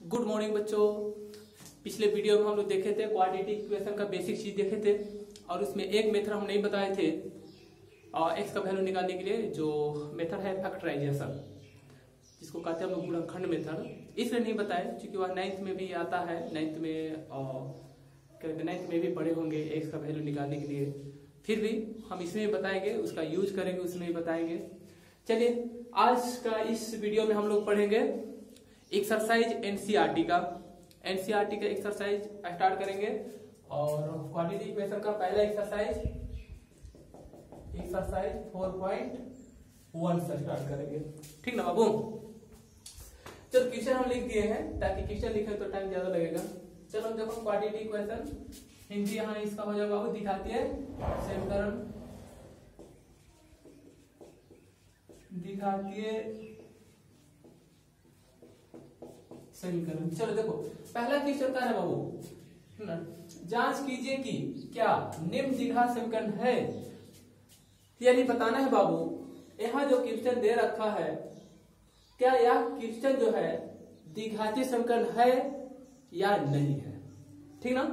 Good morning बच्चों। पिछले video में हम लोग देखे थे क्वाड्रेटिक इक्वेशन का बेसिक चीज देखे थे और उसमें एक मेथड हम नहीं बताए थे एक्स का वैल्यू निकालने के लिए, जो मेथड है फैक्टराइजेशन, जिसको कहते हैं हम लोग गुणनखंड मेथड। इसलिए नहीं बताए क्योंकि वह नाइन्थ में भी आता है, नाइन्थ में भी पढ़े होंगे एक्स का वैल्यू निकालने के लिए। फिर भी हम इसमें बताएंगे, उसका यूज करेंगे, उसमें भी बताएंगे। चलिए आज का इस वीडियो में हम लोग पढ़ेंगे एक्सरसाइज एनसीईआरटी का एक्सरसाइज स्टार्ट करेंगे। और क्वाड्रेटिक इक्वेशन का पहला एक्सरसाइज 4.1 से स्टार्ट करेंगे, ठीक ना बाबू। चलो क्वेश्चन हम लिख दिए हैं, ताकि क्वेश्चन लिखे तो टाइम ज्यादा लगेगा। चलो देखो क्वाड्रेटिक इक्वेशन हिंदी यहाँ इसका हो जाएगा, बाबू दिखाती है समीकरण, दिखाती है समीकरण। चलो देखो पहला क्वेश्चन क्या है बाबू, जांच कीजिए कि क्या निम्न द्विघात समीकरण है। यानी बताना है बाबू, यहाँ जो क्वेश्चन दे रखा है, क्या यह क्वेश्चन जो है द्विघातीय समीकरण है या नहीं है, ठीक ना।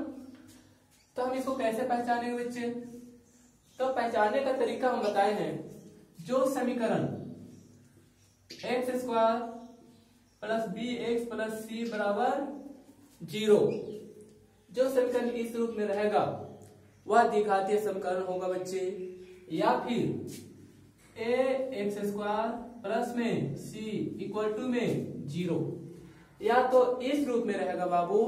तो हम इसको कैसे पहचानेंगे बच्चे, तो पहचानने का तरीका हम बताए हैं। जो समीकरण x² plus bx plus c बराबर 0, जो समीकरण इस रूप में रहेगा वह द्विघातीय समीकरण होगा बच्चे। या फिर ax² प्लस में c इक्वल टू में 0, या तो इस रूप में रहेगा बाबू,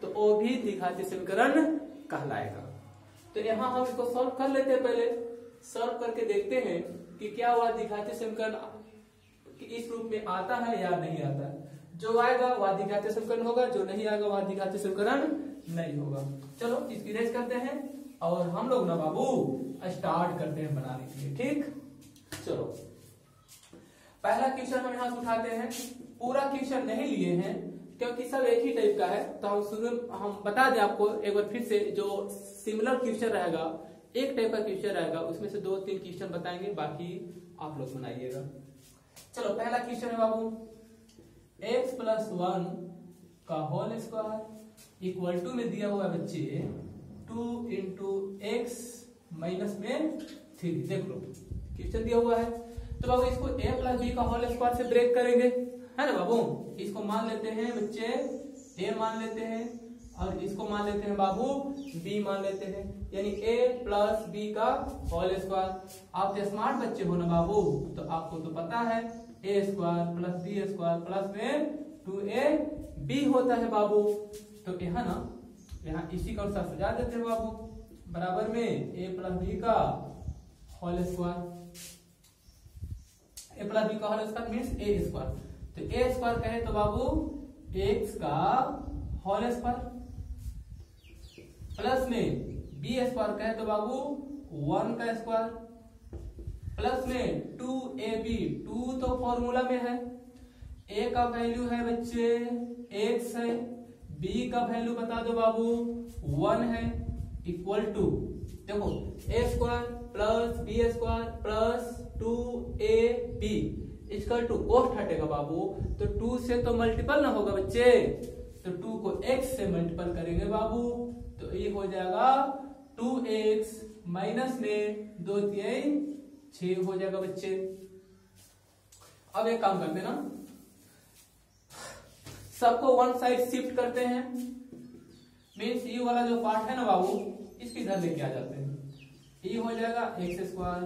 तो वो भी द्विघातीय समीकरण कहलाएगा। तो यहाँ हम इसको सॉल्व कर लेते हैं, पहले सॉल्व करके देखते हैं कि क्या वह द्विघातीय समीकरण इस रूप में आता है या नहीं आता है। जो आएगा वह द्विघातीय समीकरण होगा, जो नहीं आएगा वह द्विघातीय समीकरण नहीं होगा। चलो इसकी रेस करते हैं और हम लोग ना बाबू स्टार्ट करते हैं बनाने के लिए, ठीक। चलो पहला क्वेश्चन हम यहाँ से उठाते हैं। पूरा क्वेश्चन नहीं लिए हैं क्योंकि सब एक ही टाइप का है, तो हम बता दें आपको एक बार फिर से। जो सिमिलर क्वेश्चन रहेगा, एक टाइप का क्वेश्चन रहेगा, उसमें से 2-3 क्वेश्चन बताएंगे, बाकी आप लोग बनाइएगा। चलो पहला क्वेश्चन है बाबू, x प्लस 1 का होल स्क्वायर इक्वल टू में दिया हुआ है बच्चे 2 इंटू एक्स माइनस में 3। देख लो क्वेश्चन दिया हुआ है, तो बाबू इसको a प्लस बी का होल स्क्वायर से ब्रेक करेंगे, है ना बाबू। इसको मान लेते हैं बच्चे a मान लेते हैं, और इसको मान लेते हैं बाबू b मान लेते हैं, यानी a प्लस बी का होल स्क्वायर। आप तो स्मार्ट बच्चे हो ना बाबू, तो आपको तो पता है a square plus b square plus में 2ab होता है बाबू। तो यहाँ ना, यहाँ इसी का अनुसार सजा देते हैं बाबू, बराबर में a प्लस बी का whole square, a plus B का whole square means a square. तो a स्क्वायर कहे तो बाबू x का होल स्क्वायर, प्लस में b स्क्वायर कहे तो बाबू 1 का स्क्वायर, प्लस में 2ab, 2 तो फॉर्मूला में है, a का वैल्यू है बच्चे x है, b का वैल्यू बता दो बाबू 1 है, इक्वल टू देखो a square plus b square plus 2ab equal to कोष्ट हटेगा बाबू, तो 2 से तो मल्टीपल ना होगा बच्चे, तो 2 को x से मल्टीपल करेंगे बाबू, तो ये हो जाएगा 2x माइनस में 2 3 6 हो जाएगा बच्चे। अब एक काम करते हैं ना, सबको वन साइड शिफ्ट करते हैं, मीन्स ये वाला जो पार्ट है ना बाबू, इसकी इधर लेके आ जाते हैं। ये हो जाएगा एक्स स्क्वायर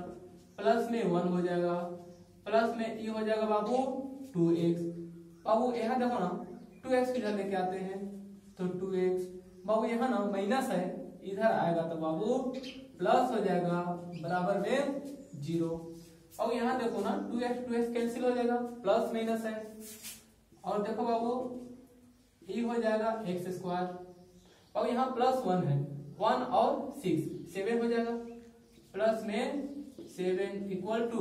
प्लस में 1 हो जाएगा, प्लस में ये हो जाएगा बाबू 2x। बाबू यहाँ देखो ना 2x इधर लेके आते हैं, तो 2x बाबू यहाँ ना माइनस है, इधर आएगा तो बाबू प्लस हो जाएगा, बराबर में 0। और यहाँ देखो ना 2x कैंसिल हो जाएगा, प्लस माइनस है, और देखो बाबू ये हो जाएगा एक्स स्क्वायर, और यहाँ प्लस 1 है, 1 और 6 7 हो जाएगा, प्लस में 7 इक्वल टू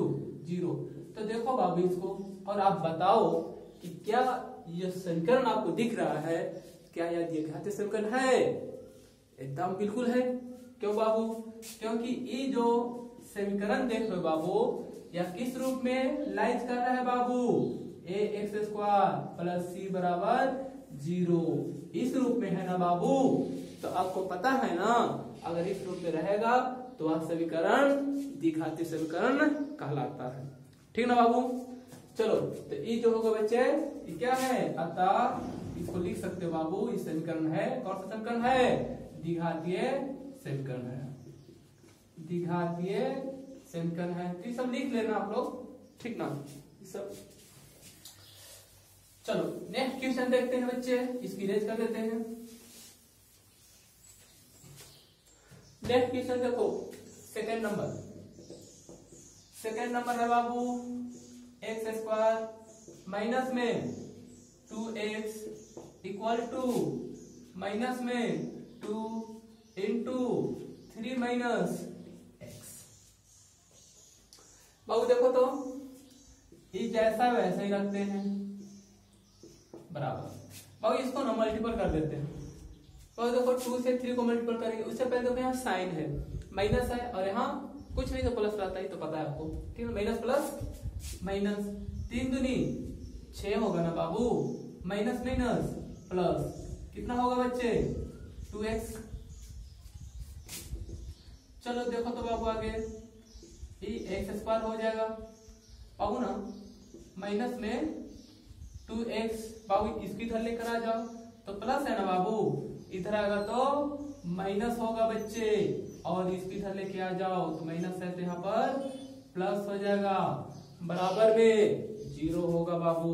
0। तो देखो बाबू इसको, और आप बताओ कि क्या यह समीकरण आपको दिख रहा है, क्या यह द्विघातीय समीकरण है। एकदम बिल्कुल है। क्यों बाबू, क्योंकि ये जो समीकरण देख रहे हो बाबू, यह किस रूप में लाइज कर रहा है बाबू, a x square plus c बराबर 0। इस रूप में है ना बाबू, तो आपको पता है ना अगर इस रूप में रहेगा तो वह समीकरण द्विघातीय समीकरण कहलाता है। ठीक ना बाबू। चलो तो ये जो होगा बच्चे ये क्या है, अतः इसको लिख सकते हो बाबू, ये समीकरण है, कौन सा समीकरण है, द्विघातीय समीकरण है, द्विघातीय समीकरण है। तो ये सब लिख लेना आप लोग, ठीक ना ये सब। चलो नेक्स्ट क्वेश्चन देखते हैं बच्चे, इसकी रेज कर देते हैं। नेक्स्ट क्वेश्चन देखो, सेकंड नंबर है बाबू एक्स स्क्वायर माइनस में 2x इक्वल टू माइनस में 2 इंटू 3 माइनस एक्स। बाबू देखो तो ये जैसा वैसा ही रखते हैं बराबर। बाबू इसको ना मल्टीपल कर देते हैं। बाबू देखो 2 से 3 को मल्टीपल करेंगे, उससे पहले देखो यहाँ साइन है, माइनस है, और यहाँ कुछ नहीं तो प्लस रहता है, तो पता है आपको। ठीक है, माइनस प्लस माइनस, 3 दूनी 6 होगा ना बाबू, माइनस माइनस प्लस कितना होगा बच्चे 2x। चलो देखो तो बाबू आगे ये एक्स स्क्वायर हो जाएगा बाबू ना, माइनस में 2x बाबू इसकी इधर लेकर आ जाओ तो प्लस है ना बाबू, इधर आएगा तो माइनस होगा बच्चे, और इसकी इधर लेके आ जाओ तो माइनस है तो यहाँ पर प्लस हो जाएगा, बराबर में 0 होगा बाबू।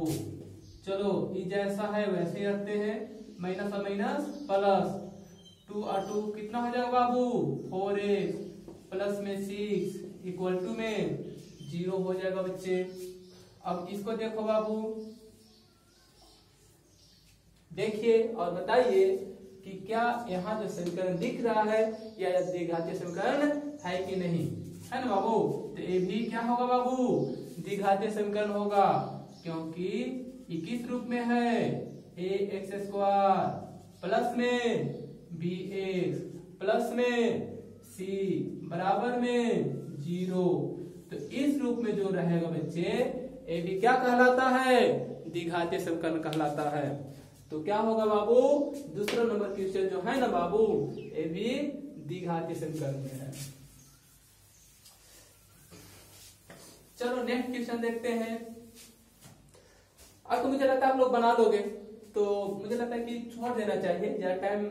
चलो ये जैसा है वैसे ही रखते हैं, माइनस और माइनस प्लस, 2 और 2 कितना हो जाएगा बाबू 4x प्लस में 6 इक्वल टू में 0 हो जाएगा बच्चे। अब इसको देखो बाबू, देखिए और बताइए कि क्या यहाँ जो समीकरण दिख रहा है या द्विघातीय समीकरण है कि नहीं, है ना बाबू। तो ये भी क्या होगा बाबू, द्विघातीय समीकरण होगा, क्योंकि ये किस रूप में है, ax स्क्वायर प्लस में bx प्लस में c बराबर में 0। तो इस रूप में जो रहेगा बच्चे ये भी क्या कहलाता है, द्विघातीय समीकरण कहलाता है। तो क्या होगा बाबू, दूसरा नंबर क्वेश्चन जो है ना बाबू ये भी द्विघातीय समीकरण में है। चलो नेक्स्ट क्वेश्चन देखते हैं। अब तो मुझे लगता है आप लोग बना लोगे, तो मुझे लगता है कि छोड़ देना चाहिए, ज्यादा टाइम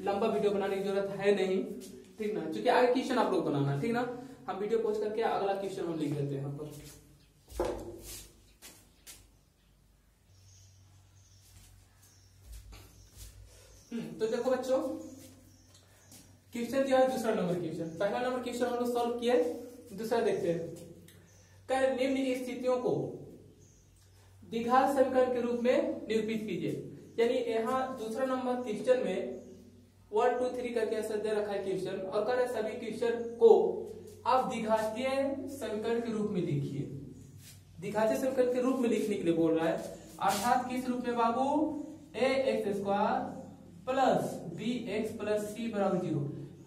लंबा वीडियो बनाने की जरूरत है नहीं, ठीक ना, क्योंकि आगे क्वेश्चन आप लोग बनाना, ठीक ना। हम वीडियो पोस्ट करके अगला क्वेश्चन हम लिख लेते हैं यहाँ पर। तो देखो बच्चों क्वेश्चन दिया है दूसरा नंबर क्वेश्चन, पहला नंबर क्वेश्चन हम लोग सॉल्व किया, दूसरा देखते हैं। कह निम्न स्थितियों को द्विघात समीकरण के रूप में निरूपित कीजिए। यानी यहाँ दूसरा नंबर क्वेश्चन में 1 2 3 करके ऐसा दे रखा है क्वेश्चन, और कह रहे सभी क्वेश्चन को आप द्विघातीय समीकरण के रूप में लिखिए। द्विघातीय समीकरण के रूप में लिखने के लिए बोल रहा है, अर्थात किस रूप में बाबू, ax square plus bx plus c बराबर 0,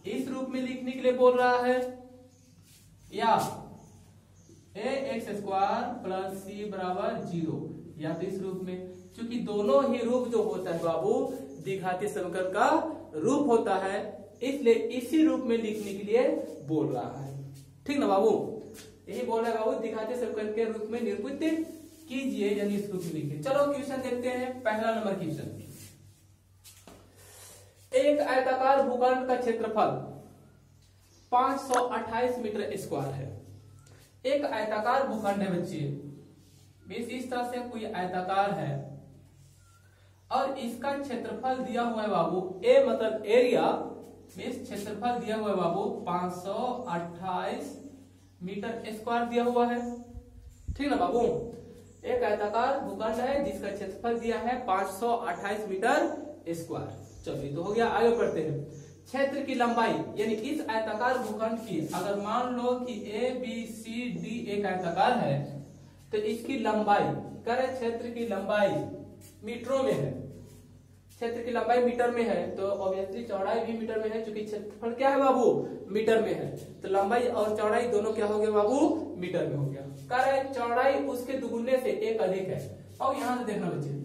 इस रूप में लिखने के लिए बोल रहा है, या ax स्क्वायर प्लस c बराबर 0, या तो इस रूप में, क्योंकि दोनों ही रूप जो होता है बाबू द्विघातीय समीकरण का रूप होता है, इसलिए इसी रूप में लिखने के लिए बोल रहा है। ठीक ना बाबू, यही बोल रहा है बाबू द्विघातीय समीकरण के रूप में निरूपित कीजिए, यानी इस रूप में लिखिए। चलो क्वेश्चन देखते हैं, पहला नंबर क्वेश्चन। एक आयताकार भूखंड का क्षेत्रफल 528 मीटर स्क्वायर है। एक आयताकार भूखंड है बच्चे, इस तरह से कोई आयताकार है और इसका क्षेत्रफल दिया हुआ है बाबू, ए मतलब एरिया, इस क्षेत्रफल दिया हुआ है बाबू 528 मीटर स्क्वायर दिया हुआ है। ठीक ना बाबू, एक आयताकार भूखंड है जिसका क्षेत्रफल दिया है 528 मीटर स्क्वायर। चलिए तो हो गया, आगे बढ़ते हैं। क्षेत्र की लंबाई, यानी इस आयताकार भूखंड की अगर मान लो कि ए बी सी डी एक आयताकार है, तो इसकी लंबाई करे, क्षेत्र की लंबाई मीटरों में है, क्षेत्र की लंबाई मीटर में है, तो ऑब्वियसली चौड़ाई भी मीटर में है, क्योंकि क्षेत्रफल क्या है बाबू मीटर में है, तो लंबाई और चौड़ाई दोनों क्या हो गया बाबू मीटर में हो गया। करे चौड़ाई उसके दुगुने से एक अधिक है, और यहां से देखना बच्चे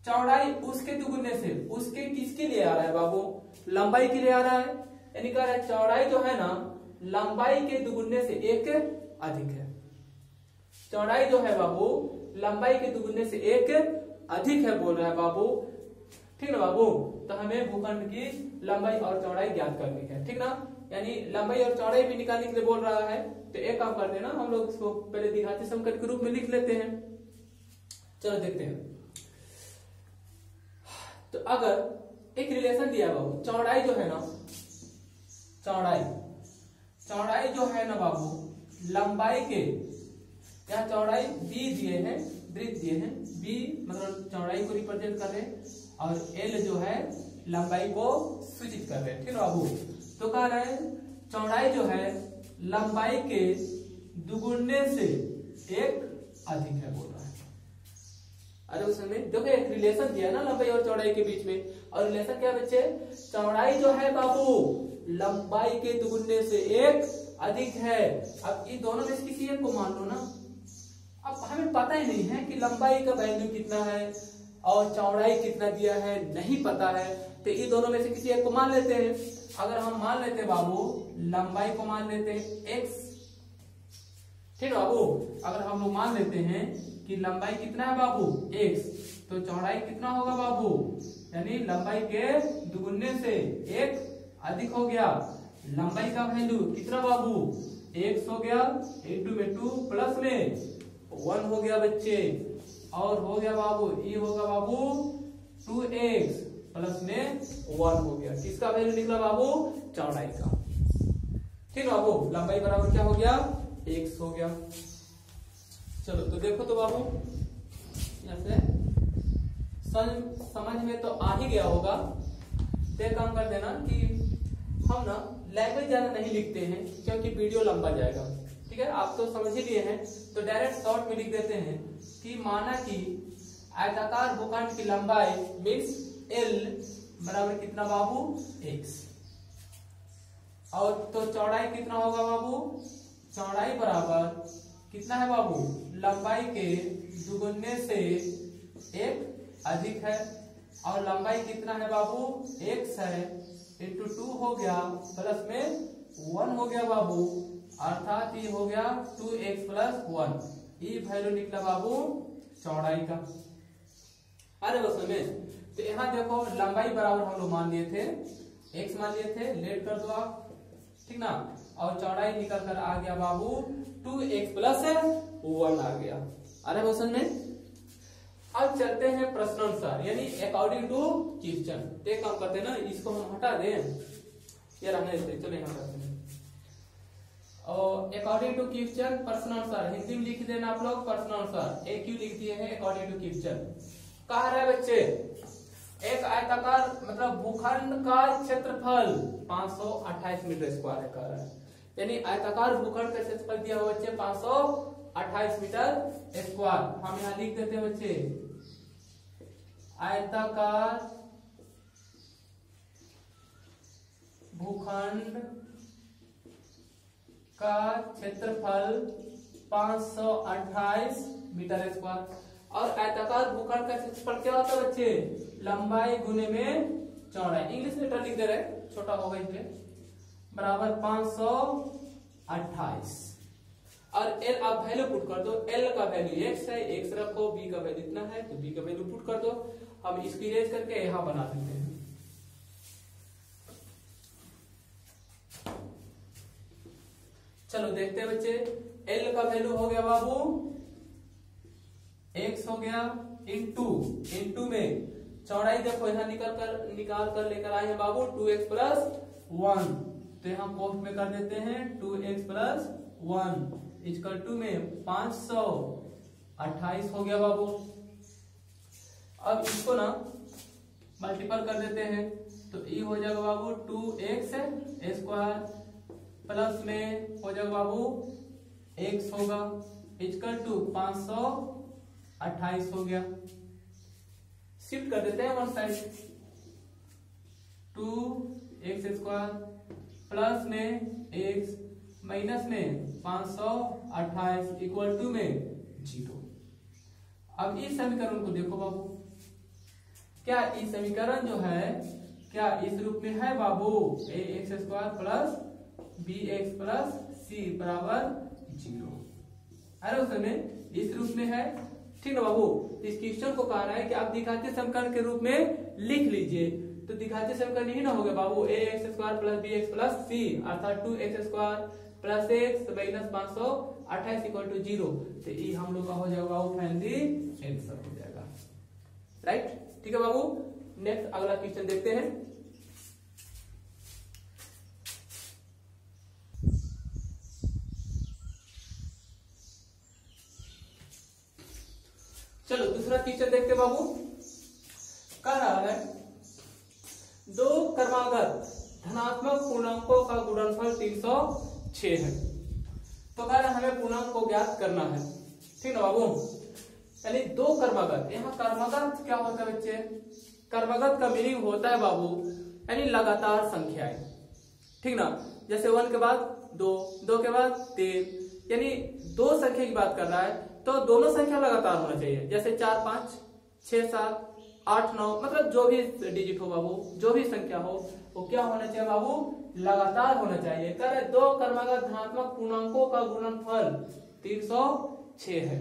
चौड़ाई उसके दुगुने से, उसके किसके लिए आ रहा है बाबू, लंबाई के लिए आ रहा है, यानी कह रहा है चौड़ाई जो है ना लंबाई के दुगुने से एक अधिक है। चौड़ाई जो है बाबू लंबाई के दुगुने से एक अधिक है बोल रहा है बाबू, ठीक ना बाबू। तो हमें भूखंड की लंबाई और चौड़ाई ज्ञात करनी है, ठीक ना, यानी लंबाई और चौड़ाई भी निकालने के लिए बोल रहा है। तो एक काम करते हैं ना, हम लोग इसको पहले दिखाते समीकरण के रूप में लिख लेते हैं। चलो देखते हैं। तो अगर एक रिलेशन दिया बाबू, चौड़ाई जो है ना, चौड़ाई जो है ना बाबू लंबाई के, यहाँ चौड़ाई b दिए हैं, वृत्त दिए हैं, b मतलब चौड़ाई को रिप्रेजेंट कर रहे हैं और l जो है लंबाई को सूचित कर रहे हैं, ठीक है बाबू। तो कह रहे हैं चौड़ाई जो है लंबाई के दुगुने से एक अधिक है बोल रहा है। अरे उसमें देखो एक रिलेशन दिया ना लंबाई और चौड़ाई के बीच में, और रिलेशन क्या बच्चे, चौड़ाई जो है बाबू लंबाई के दुगुने से एक अधिक है। अब ये दोनों में से किसी एक को मान लो ना। अब हमें पता ही नहीं है कि लंबाई का वैल्यू कितना है और चौड़ाई कितना दिया है, नहीं पता है, तो ये दोनों में से किसी एक को मान लेते हैं। अगर हम मान लेते हैं बाबू लंबाई को मान लेते हैं x, ठीक है बाबू। अगर हम लोग मान लेते हैं कि लंबाई कितना है बाबू x, तो चौड़ाई कितना होगा बाबू, यानी लंबाई के दुगुने से एक अधिक हो गया। लंबाई का वैल्यू कितना बाबू x हो गया, इंटू में 2 प्लस में 1 हो गया बच्चे, और हो गया बाबू ये होगा बाबू 2x प्लस में 1 हो गया। किसका वैल्यू निकला बाबू, चौड़ाई का, ठीक बाबू। लंबाई बराबर क्या हो गया, x हो गया। चलो तो देखो तो बाबू ऐसे समझ में तो आ ही गया होगा। तो काम कर देना कि हम ना लैंग्वेज ज्यादा नहीं लिखते हैं क्योंकि वीडियो लंबा जाएगा, ठीक है। आप तो समझ ही लिए हैं, तो डायरेक्ट शॉर्ट में लिख देते हैं कि माना कि आयताकार भूखंड की लंबाई मीन्स L बराबर कितना बाबू x, और तो चौड़ाई कितना होगा बाबू, चौड़ाई बराबर कितना है बाबू, लंबाई के दुगुने से एक अधिक है, और लंबाई कितना है बाबू x है, इंटू 2 हो गया प्लस में 1 हो गया बाबू, अर्थात ये हो गया 2x प्लस 1। ये वैल्यू निकला बाबू चौड़ाई का। अरे बस में तो यहाँ देखो लंबाई बराबर हम लोग मान लिए थे, x मान लिए थे, लेट कर दो आप, ठीक ना, और चौड़ाई निकल कर आ गया बाबू 2x प्लस 1 आ गया। अरे बस में अब चलते हैं प्रश्नानुसार, यानी अकॉर्डिंग टू क्वेश्चन। एक काम करते हैं ना, इसको हम हटा दें, ये रहने देते, चलो यहाँ करते हैं। और अकॉर्डिंग टू क्वेश्चन प्रश्नानुसार हिंदी में लिख देना आप लोग, प्रश्नानुसार एक क्यों लिख दिए हैं अकॉर्डिंग टू क्वेश्चन। कह रहा है बच्चे एक आयताकार मतलब भूखंड का क्षेत्रफल 528 मीटर स्क्वायर है, कह रहा है, यानी आयताकार भूखंड का क्षेत्रफल दिया हुआ बच्चे 528 मीटर स्क्वायर। हम यहाँ लिख देते हैं बच्चे आयताकार भूखंड का क्षेत्रफल 528 मीटर स्क्वायर। और आयताकार भूखंड का क्षेत्रफल क्या होता है बच्चे, लंबाई गुने में चौड़ाई, इंग्लिश लेटर लिख दे रहे, छोटा होगा इसलिए, बराबर 528। और L आप वैल्यू पुट कर दो, L का वैल्यू x है, x रखो, B का वैल्यू इतना है तो B का वैल्यू पुट कर दो। हम इसको इरेज करके यहाँ बना देते हैं। चलो देखते हैं बच्चे, L का वैल्यू हो गया बाबू x हो गया, इंटू में चौड़ाई देखो यहाँ निकाल कर लेकर आए हैं बाबू 2x प्लस 1, तो यहाँ पोस्ट में कर देते हैं 2x प्लस 1 इक्वल टू में 528 हो गया बाबू। अब इसको ना मल्टीपल कर देते हैं, तो ये हो जाएगा बाबू 2x स्क्वायर प्लस में हो जाएगा बाबू x होगा इक्वल टू 528 हो गया। शिफ्ट कर देते हैं one side, 2x square plus में x माइनस में 528 इक्वल टू में 0। अब इस समीकरण को देखो बाबू, क्या इस समीकरण जो है क्या इस रूप में है बाबू? A X square plus B X plus C बराबर 0। अरे उसमें इस रूप में है, ठीक है बाबू। इस क्वेश्चन को कह रहा है कि आप दिखाते समीकरण के रूप में लिख लीजिए। तो दिखाते समीकरण यही ना होगा बाबू, A X square plus B X plus C अर्थात 2x square plus X minus 528 equal to 0। तो ये हम लोग का हो जाएगा बाबू फाइनली आंसर हो जाएगा, राइट। ठीक है बाबू, नेक्स्ट अगला क्वेश्चन देखते हैं। चलो दूसरा क्वेश्चन देखते बाबू। कह रहा है दो क्रमागत धनात्मक पूर्णांकों का गुणनफल 306 है। तो कह रहा है हमें पूर्णांक को ज्ञात करना है, ठीक है बाबू। यानी दो क्रमागत, यहाँ क्रमागत क्या होता है बच्चे? क्रमागत का मीनिंग होता है बाबू यानी लगातार संख्याएं, ठीक ना। जैसे 1 के बाद 2, 2 के बाद 3, यानी दो संख्या की बात कर रहा है तो दोनों संख्या लगातार होना चाहिए। जैसे 4 5 6 7 8 9, मतलब जो भी डिजिट हो बाबू, जो भी संख्या हो वो क्या होना चाहिए बाबू? लगातार होना चाहिए। कह रहे दो क्रमागत धनात्मक पूर्णांकों का गुणनफल 306 है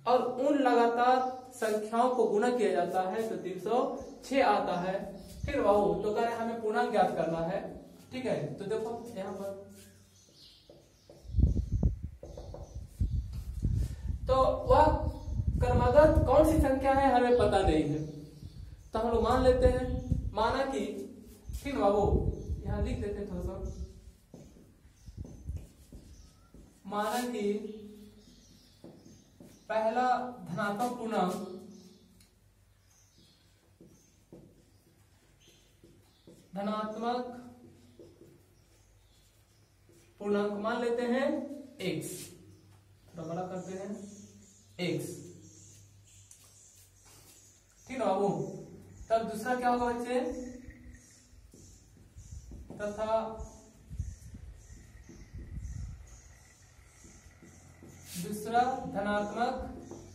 और उन लगातार संख्याओं को गुणा किया जाता है तो 306 आता है, ठीक है बाबू। तो कह रहे हमें पूर्णांक ज्ञात करना है, ठीक है। तो देखो यहाँ पर तो वह क्रमागत कौन सी संख्या है हमें पता नहीं है, तो हम लोग मान लेते हैं, माना कि, ठीक है बाबू, यहां लिख देते हैं थोड़ा सा, माना कि पहला धनात्मक पूर्णांक मान लेते हैं x, थोड़ा बड़ा करते हैं x, ठीक है बाबू। तब दूसरा क्या होगा बच्चे? तथा दूसरा धनात्मक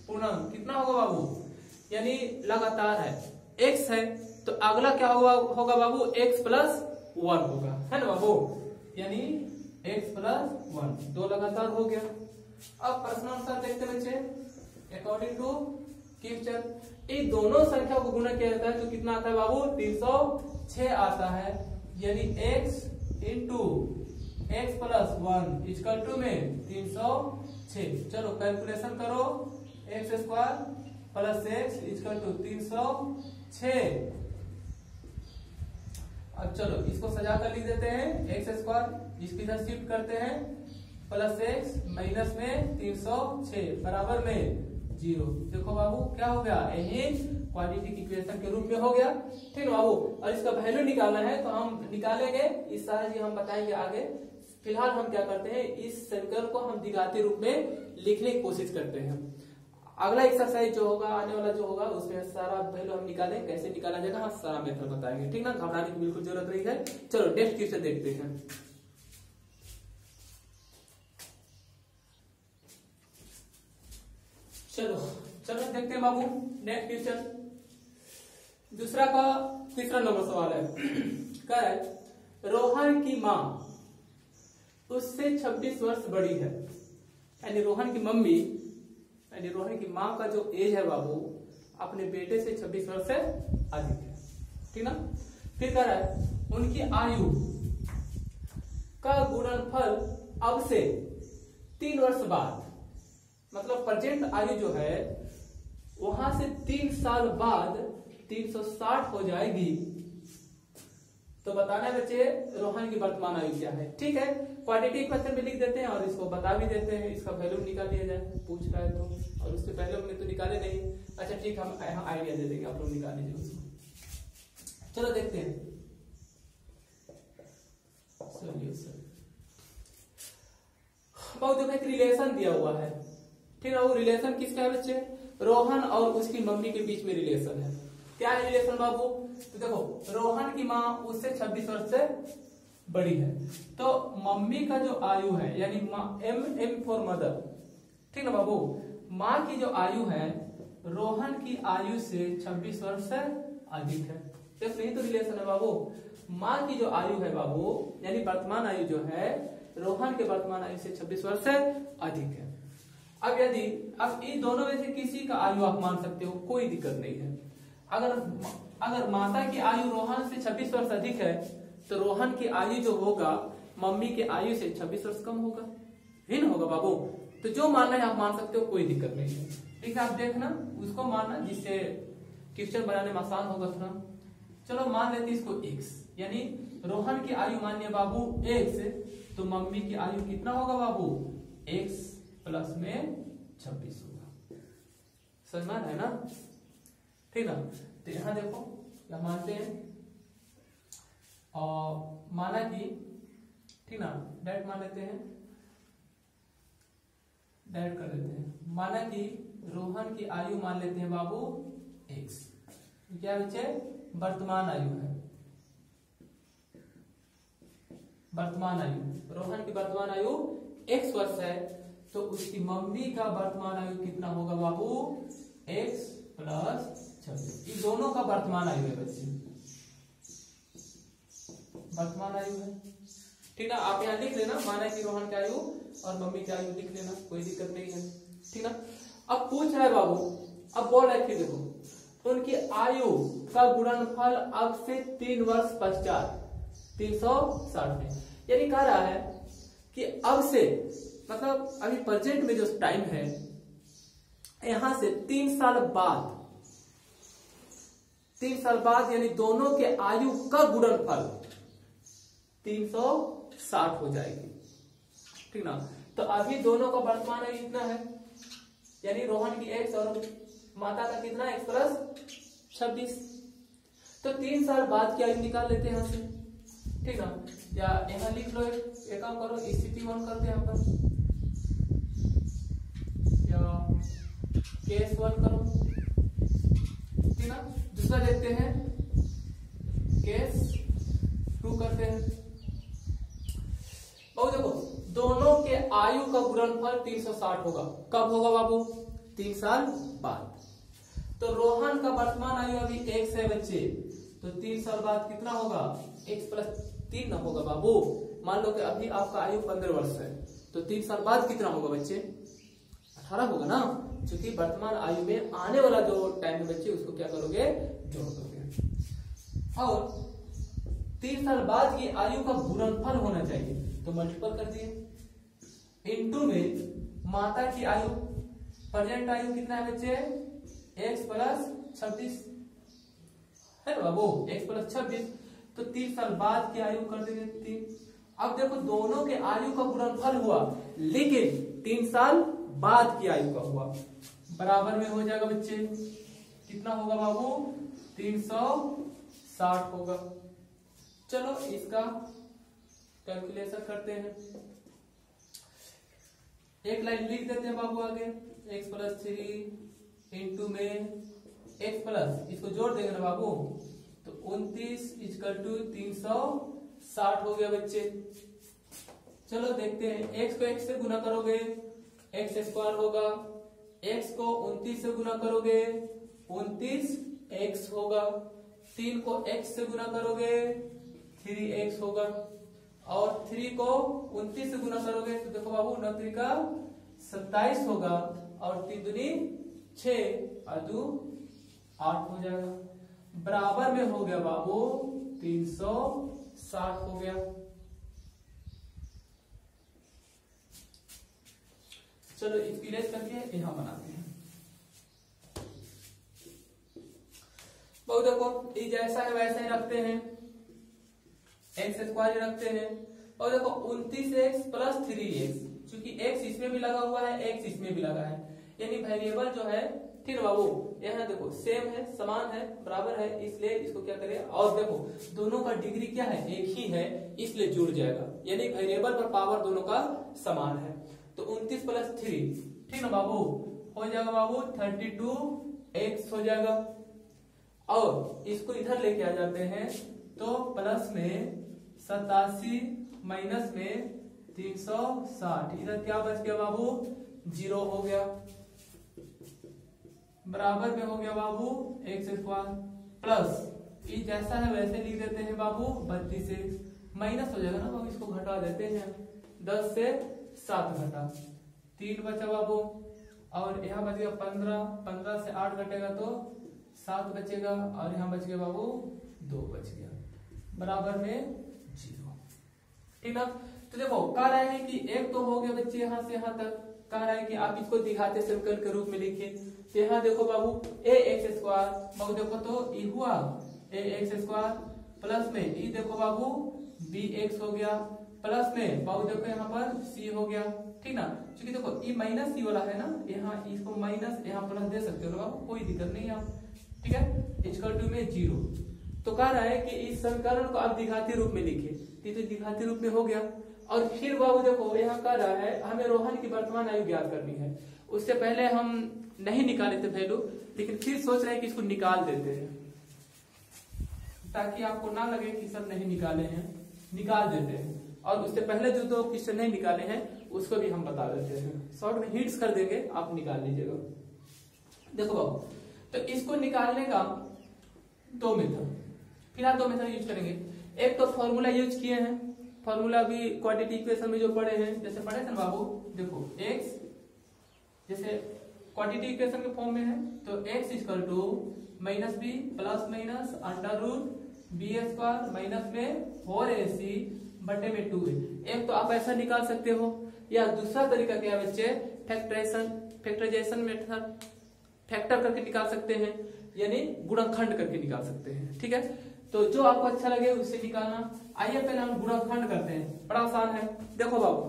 पूर्णांक कितना होगा बाबू? यानी लगातार है, x है तो अगला क्या होगा बाबू? x प्लस 1 होगा, है ना बाबू। यानी x प्लस 1, दो लगातार हो गया। अब प्रश्नानुसार देखते बच्चे, अकॉर्डिंग टू क्वेश्चन इन दोनों संख्या को गुणा किया जाता है तो कितना आता है बाबू? 306 आता है। यानी x into x plus 1 equal to में 306। चलो कैलकुलेशन करो, x square plus x equal to 306। अब चलो इसको सजा कर लिख देते हैं, एक्स स्क्वायर इसकी इधर शिफ्ट करते हैं प्लस एक्स माइनस में 306 बराबर में 0। देखो बाबू क्या हो गया? यही क्वाड्रेटिक इक्वेशन के रूप में हो गया, ठीक है बाबू। और इसका वैल्यू निकालना है तो हम निकालेंगे, इस तरह हम बताएंगे आगे। फिलहाल हम क्या करते हैं, इस समीकरण को हम द्विघाती रूप में लिखने की कोशिश करते हैं। अगला एक्सरसाइज जो होगा, आने वाला जो होगा, उसमें सारा वैल्यू हम निकालें, कैसे निकाला जाएगा, हम सारा मेथड बताएंगे, ठीक ना। घबराने की बिल्कुल जरूरत नहीं है। चलो नेक्स्ट क्वेश्चन देखते हैं। चलो देखते हैं बाबू नेक्स्ट क्वेश्चन। दूसरा का तीसरा नंबर सवाल है। क्या है? रोहन की माँ उससे 26 वर्ष बड़ी है, यानी रोहन की मम्मी यानी रोहन की माँ का जो एज है बाबू अपने बेटे से 26 वर्ष से अधिक है, ठीक ना। फिर कह रहा है उनकी आयु का गुणनफल अब से 3 वर्ष बाद, मतलब प्रेजेंट आयु जो है वहां से 3 साल बाद 360 हो जाएगी। तो बताना है बच्चे रोहन की वर्तमान आयु क्या है, ठीक है। क्वाड्रेटिक इक्वेशन में लिख देते हैं और इसको बता भी देते हैं, इसका वैल्यू निकाल लिया जाए, पूछ रहा है तो। और उससे पहले हमने तो निकाले नहीं, अच्छा ठीक, हम यहाँ आइडिया दे देंगे, आप लोग निकाल लीजिए उसको। चलो देखते हैं सॉल्यूशन। बहुत देखो एक रिलेशन दिया हुआ है, ठीक है। वो रिलेशन किसका है बच्चे? रोहन और उसकी मम्मी के बीच में रिलेशन है। क्या है रिलेशन बाबू? तो देखो रोहन की माँ उससे 26 वर्ष से बड़ी है, तो मम्मी का जो आयु है यानी एम फॉर मदर, ठीक ना बाबू। माँ की जो आयु है रोहन की आयु से 26 वर्ष से अधिक है। तो यही तो रिलेशन है बाबू। माँ की जो आयु है बाबू, यानी वर्तमान आयु जो है रोहन के वर्तमान आयु से 26 वर्ष से अधिक है। अब यदि अब इन दोनों में से किसी का आयु आप मान सकते हो, कोई दिक्कत नहीं है। अगर माता की आयु रोहन से 26 वर्ष अधिक है तो रोहन की आयु जो होगा मम्मी के आयु से 26 वर्ष कम होगा, भिन्न होगा बाबू। तो जो मानना है आप मान सकते हो, कोई दिक्कत नहीं है। ठीक है, आप देखना उसको मानना जिससे क्वेश्चन बनाने में आसान होगा थोड़ा। चलो मान लेते इसको x, यानी रोहन की आयु मानिए बाबू x, तो मम्मी की आयु कितना होगा बाबू, x प्लस में 26 होगा। समझ में है ना? ठीक ना? तो यहां देखो क्या मानते हैं, और माना कि ठीक ना, डायरेक्ट मान लेते हैं, डायरेक्ट कर लेते हैं। माना कि रोहन की आयु मान लेते हैं बाबू x, क्या बच्चे वर्तमान आयु है, वर्तमान आयु रोहन की वर्तमान आयु x वर्ष है, तो उसकी मम्मी का वर्तमान आयु कितना होगा बाबू, x प्लस 26। इन दोनों का वर्तमान आयु है बच्चे, वर्तमान आयु है। ठीक है, आप यहाँ लिख लेना, माना कि रोहन की आयु और मम्मी की आयु लिख लेना, कोई दिक्कत नहीं है। ठीक है, अब पूछ रहा है बाबू, अब बोल रहा है कि देखो उनकी आयु का गुणनफल अब से 3 वर्ष पश्चात 360 में, यानी कह रहा है कि अब से मतलब अभी प्रेजेंट में जो टाइम है यहां से 3 साल बाद, 3 साल बाद यानी दोनों के आयु का गुणनफल 360 हो जाएगी। ठीक ना? तो अभी दोनों का वर्तमान आयु इतना है, यानी रोहन की x और माता का कितना x प्लस 26। तो 3 साल बाद की आयु निकाल लेते हैं यहां से। ठीक ना? या यहां लिख लो, एक काम करो, स्थिति 1 करते हैं यहां पर, या केस 1 करो। ठीक ना? दूसरा देखते हैं, केस 2 करते हैं। और देखो दोनों के आयु का गुणनफल 360 होगा। कब होगा बाबू, 3 साल बाद। तो रोहन का वर्तमान आयु अभी x है बच्चे, तो 3 साल बाद कितना होगा, x प्लस 3 ना होगा बाबू। मान लो कि अभी आपका आयु 15 वर्ष है, तो 3 साल बाद कितना होगा बच्चे, 18 होगा ना, क्योंकि वर्तमान आयु में आने वाला जो टाइम है बच्चे उसको क्या करोगे, जोड़ दोगे। और 3 साल बाद की आयु का गुणनफल होना चाहिए, तो मल्टीपल कर दिए। इनटू में माता की आयु, प्रेजेंट आयु कितना है बच्चे, x प्लस 26 है ना बाबू, x प्लस 26, तो 3 साल बाद की आयु कर देंगे 3। अब देखो दोनों के आयु का गुणनफल हुआ, लेकिन 3 साल बाद की आयु का हुआ, बराबर में हो जाएगा बच्चे, कितना होगा बाबू, 360 होगा। चलो इसका कैलकुलेशन करते हैं, एक लाइन लिख देते हैं बाबू आगे, x प्लस 3 इंटू में x प्लस, इसको जोड़ देंगे ना बाबू, तो 29 इक्वल टू 360 हो गया बच्चे। चलो देखते हैं, x को x से गुना करोगे x स्क्वायर होगा, x को 29 से गुना करोगे 29x होगा, 3 को x से गुना करोगे 3x होगा, और 3 को 29 से गुना करोगे तो देखो बाबू 9 3 का 27 होगा, और 3 दूनी 6 और 2 8 हो जाएगा, बराबर में हो गया बाबू 360 हो गया। चलो इक्विलेट करके यहां बनाते हैं। बहुत देखो ये जैसा है वैसा ही रखते हैं, एक्स स्क्वायर रखते हैं, और देखो 29x प्लस 3x, क्योंकि x इसमें भी लगा हुआ है x इसमें भी लगा है, यानी वेरिएबल जो है, ठीक है बाबू, यहाँ देखो सेम है, समान है, बराबर है, इसलिए इसको क्या करें, और देखो दोनों का डिग्री क्या है, एक ही है, इसलिए जुड़ जाएगा, यानी वेरिएबल पर पावर दोनों का समान है। तो 29 प्लस 3, ठीक ना बाबू, हो जाएगा बाबू 32x हो जाएगा, और इसको इधर लेके आ जाते हैं तो प्लस में 87 माइनस में 360, इधर क्या बच गया बाबू, 0 हो गया, बराबर में हो गया बाबू x स्क्वायर, प्लस ई जैसा है वैसे लिख देते हैं बाबू 32x, माइनस हो जाएगा ना बाबू, इसको घटा देते हैं 10 से 7 घटा 3 बचा बाबू, और यहाँ बच गया 15, 15 से 8 घटेगा तो 7 बचेगा, और यहाँ बच गया बाबू 2 बच गया, बराबर में 0। ठीक ना। तो देखो कह रहा है कि एक तो हो गया बच्चे यहाँ से यहाँ तक, कह रहा है कि आप इसको दिखाते समीकरण के रूप में लिखिए। तो यहाँ देखो बाबू ax स्क्वायर, बाबू देखो तो ई हुआ ax स्क्वायर, प्लस में ई देखो बाबू bx हो गया, प्लस में बाबू देखो यहाँ पर c हो गया। ठीक ना, क्योंकि देखो ई माइनस सी वाला है ना, यहाँ इसको माइनस यहाँ प्लस दे सकते हो बाबू, कोई दिक्कत नहीं है आप। ठीक है, इक्वल टू में 0। तो कह रहा है कि इस समीकरण को आप दिखाती रूप में लिखिए, तो दिखाती रूप में हो गया। और फिर बाबू देखो यहाँ कह रहा है हमें रोहन की वर्तमान आयु ज्ञात करनी है। उससे पहले हम नहीं निकाले थे वैल्यू, लेकिन फिर सोच रहे हैं कि इसको निकाल देते हैं, ताकि आपको ना लगे कि सर नहीं निकाले हैं, निकाल देते हैं। और उससे पहले जो 2 क्वेश्चन नहीं निकाले हैं उसको भी हम बता देते हैं, शॉर्ट में हिंट्स कर देंगे, आप निकाल लीजिएगा। देखो बाबू, तो इसको निकालने का 2 मेथड, फिलहाल 2 मेथड यूज करेंगे। एक तो फॉर्मूला यूज किए हैं, फॉर्मूला भी क्वाड्रेटिक इक्वेशन में जो पढ़े हैं, जैसे पढ़े थे बाबू, देखो x जैसे क्वाड्रेटिक इक्वेशन के फॉर्म में है तो x equal to minus b plus minus under root b square minus में 4ac बटे में 2a। एक तो आप ऐसा निकाल सकते हो, या दूसरा तरीका क्या है बच्चे, फैक्टराइजेशन मेथड, फैक्टर करके निकाल सकते हैं, यानी गुणनखंड करके निकाल सकते हैं। ठीक है, तो जो आपको अच्छा लगे उससे निकालना। आइए पहले हम गुणनखंड करते हैं, बड़ा आसान है। देखो बाबू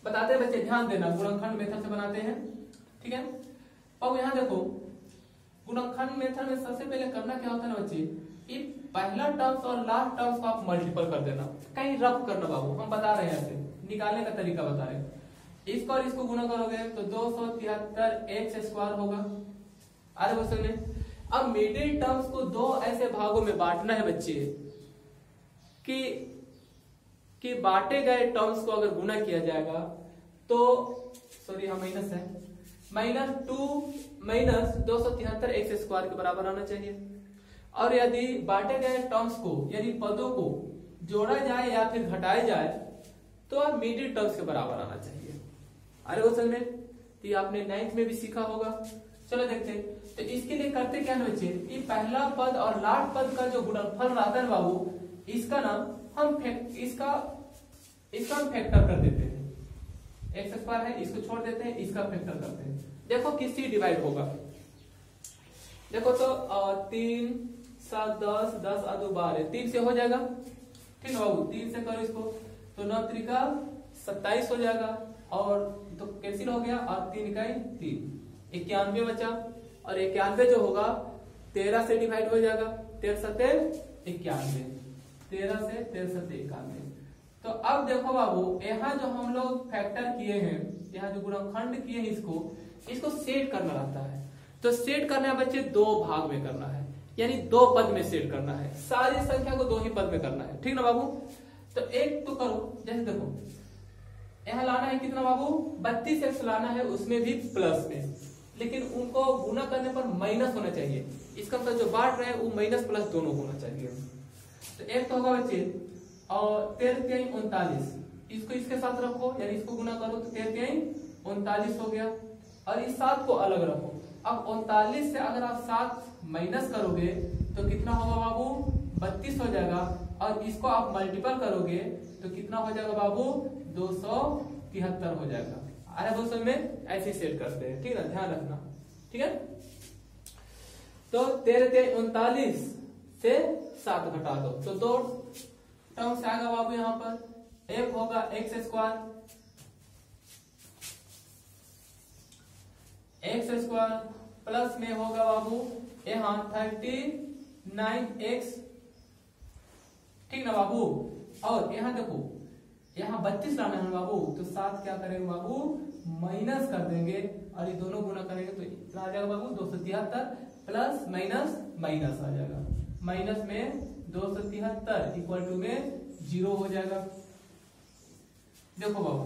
बताते हैं बच्चे, ध्यान देना, गुणनखंड मेथड से बनाते हैं। ठीक है, अब यहाँ देखो गुणनखंड मेथड में सबसे पहले करना क्या होता है ना बच्चे, ये पहला टर्म्स और लास्ट टर्म्स को आप मल्टीपल कर देना, कहीं रफ करना बाबू, हम बता रहे हैं ऐसे निकालने का तरीका बता रहे हैं। इसको और इसको गुणा करोगे तो 273x स्क्वायर होगा। अरे बच्चों ने अब मिडिल टर्म्स को 2 ऐसे भागों में बांटना है बच्चे, कि बांटे गए टर्म्स को अगर गुना किया जाएगा तो सॉरी यहाँ माइनस है, -2 माइनस 273x स्क्वायर के बराबर आना चाहिए। और यदि बांटे गए टर्म्स को यानी पदों को जोड़ा जाए या फिर घटाया जाए तो आप मिडिल टर्म्स के बराबर आना चाहिए। अरे वो समझ में, तो आपने 9th में भी सीखा होगा। चलो देखते हैं, तो इसके लिए करते क्या है बच्चे, ये पहला पद और लास्ट पद का जो गुणनफल रहता है बाबू, इसका ना हम इसका हम फैक्टर कर देते हैं। x स्क्वायर है, इसको छोड़ देते हैं, इसका फैक्टर करते हैं। देखो किससे डिवाइड होगा, देखो तो 3 7 10 10 और 2 12, 3 से हो जाएगा। ठीक है बाबू, 3 से करो इसको तो 9 त्रिका 27 हो जाएगा, और तो कैंसिल हो गया, और 3 इकाई 3, 91 बचा। और 91 जो होगा 13 से डिवाइड हो जाएगा, 13 सत्ते 91, 13 से 13 सत्ते 91। तो अब देखो बाबू यहाँ जो हम लोग फैक्टर किए हैं, यहाँ जो गुणनखंड किए हैं, इसको सेट करना रहता है। तो सेट करना है बच्चे 2 भाग में करना है, यानी 2 पद में सेट करना है, सारी संख्या को 2 ही पद में करना है। ठीक ना बाबू, तो एक तो करो, जैसे देखो यहाँ लाना है कितना बाबू, 32x लाना है, उसमें भी प्लस में, लेकिन उनको गुना करने पर माइनस होना चाहिए। इसका मतलब जो बांट रहे हैं वो माइनस प्लस दोनों होना चाहिए। तो एक तो होगा बच्चे और 13 39, इसको इसके साथ रखो, यानी इसको गुना करो तो 13 39 हो गया, और इस 7 को अलग रखो। अब 39 से अगर आप 7 माइनस करोगे तो कितना होगा बाबू, 32 हो जाएगा, और इसको आप मल्टीपल करोगे तो कितना हो जाएगा बाबू, 273 हो जाएगा। अरे दोस्तों में ऐसे सेट करते हैं, ठीक है, ध्यान रखना। ठीक है, तो 13 39 से 7 घटा दो तो 2 टर्म्स आएगा बाबू, यहाँ पर एक होगा x स्क्वायर, प्लस में होगा बाबू यहाँ 39x। ठीक ना बाबू, और यहाँ देखो यहाँ 32 लाना है बाबू, तो 7 क्या करेंगे बाबू, माइनस कर देंगे, और ये दोनों गुना करेंगे तो इतना आ जाएगा बाबू 273, प्लस माइनस माइनस आ जाएगा, माइनस में 273 इक्वल टू में 0 हो जाएगा। देखो बाबू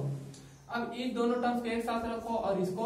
अब इन दोनों टर्म्स को एक साथ रखो और इसको